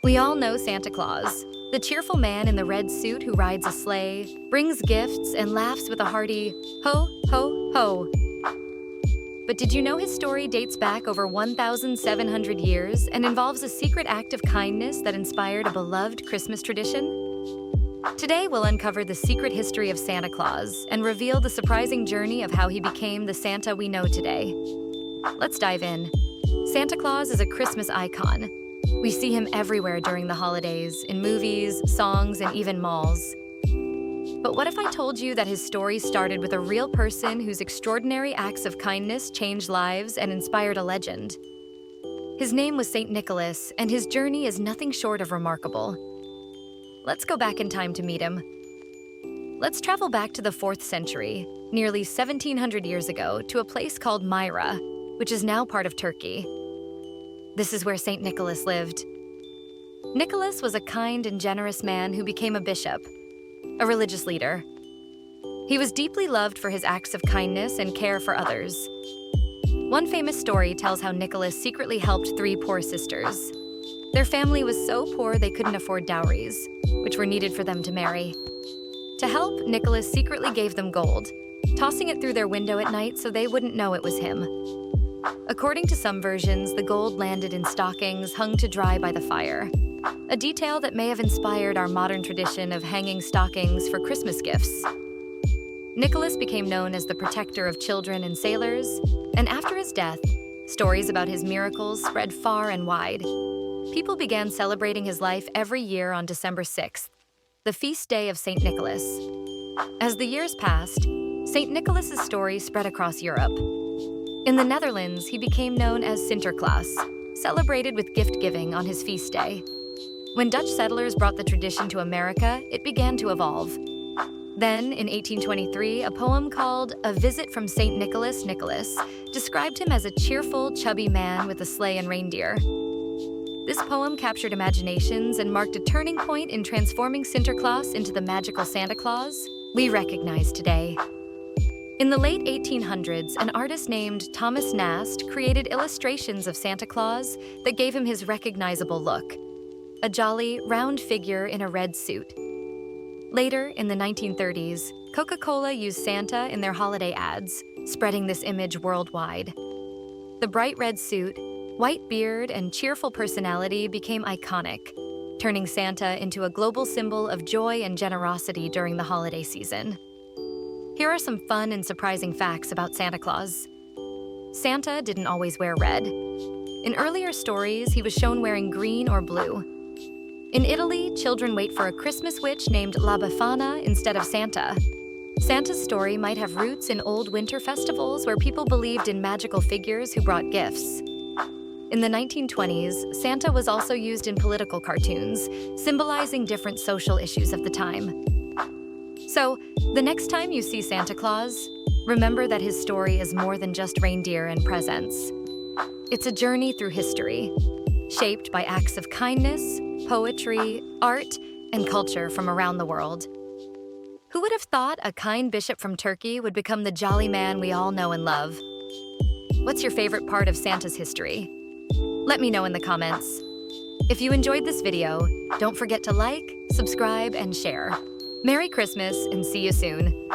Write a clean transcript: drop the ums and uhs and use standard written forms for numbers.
We all know Santa Claus, the cheerful man in the red suit who rides a sleigh, brings gifts, and laughs with a hearty ho, ho, ho. But did you know his story dates back over 1,700 years and involves a secret act of kindness that inspired a beloved Christmas tradition? Today, we'll uncover the secret history of Santa Claus and reveal the surprising journey of how he became the Santa we know today. Let's dive in. Santa Claus is a Christmas icon. We see him everywhere during the holidays, in movies, songs, and even malls. But what if I told you that his story started with a real person whose extraordinary acts of kindness changed lives and inspired a legend? His name was Saint Nicholas, and his journey is nothing short of remarkable. Let's go back in time to meet him. Let's travel back to the 4th century, nearly 1,700 years ago, to a place called Myra, which is now part of Turkey. This is where Saint Nicholas lived. Nicholas was a kind and generous man who became a bishop, a religious leader. He was deeply loved for his acts of kindness and care for others. One famous story tells how Nicholas secretly helped 3 poor sisters. Their family was so poor they couldn't afford dowries, which were needed for them to marry. To help, Nicholas secretly gave them gold, tossing it through their window at night so they wouldn't know it was him. According to some versions, the gold landed in stockings hung to dry by the fire, a detail that may have inspired our modern tradition of hanging stockings for Christmas gifts. Nicholas became known as the protector of children and sailors, and after his death, stories about his miracles spread far and wide. People began celebrating his life every year on December 6th, the feast day of Saint Nicholas. As the years passed, Saint Nicholas's story spread across Europe. In the Netherlands, he became known as Sinterklaas, celebrated with gift-giving on his feast day. When Dutch settlers brought the tradition to America, it began to evolve. Then, in 1823, a poem called A Visit from St. Nicholas Nicholas described him as a cheerful, chubby man with a sleigh and reindeer. This poem captured imaginations and marked a turning point in transforming Sinterklaas into the magical Santa Claus we recognize today. In the late 1800s, an artist named Thomas Nast created illustrations of Santa Claus that gave him his recognizable look, a jolly, round figure in a red suit. Later, in the 1930s, Coca-Cola used Santa in their holiday ads, spreading this image worldwide. The bright red suit, white beard, and cheerful personality became iconic, turning Santa into a global symbol of joy and generosity during the holiday season. Here are some fun and surprising facts about Santa Claus. Santa didn't always wear red. In earlier stories, he was shown wearing green or blue. In Italy, children wait for a Christmas witch named La Befana instead of Santa. Santa's story might have roots in old winter festivals where people believed in magical figures who brought gifts. In the 1920s, Santa was also used in political cartoons, symbolizing different social issues of the time. So, the next time you see Santa Claus, remember that his story is more than just reindeer and presents. It's a journey through history, shaped by acts of kindness, poetry, art, and culture from around the world. Who would have thought a kind bishop from Turkey would become the jolly man we all know and love? What's your favorite part of Santa's history? Let me know in the comments. If you enjoyed this video, don't forget to like, subscribe, and share. Merry Christmas, and see you soon.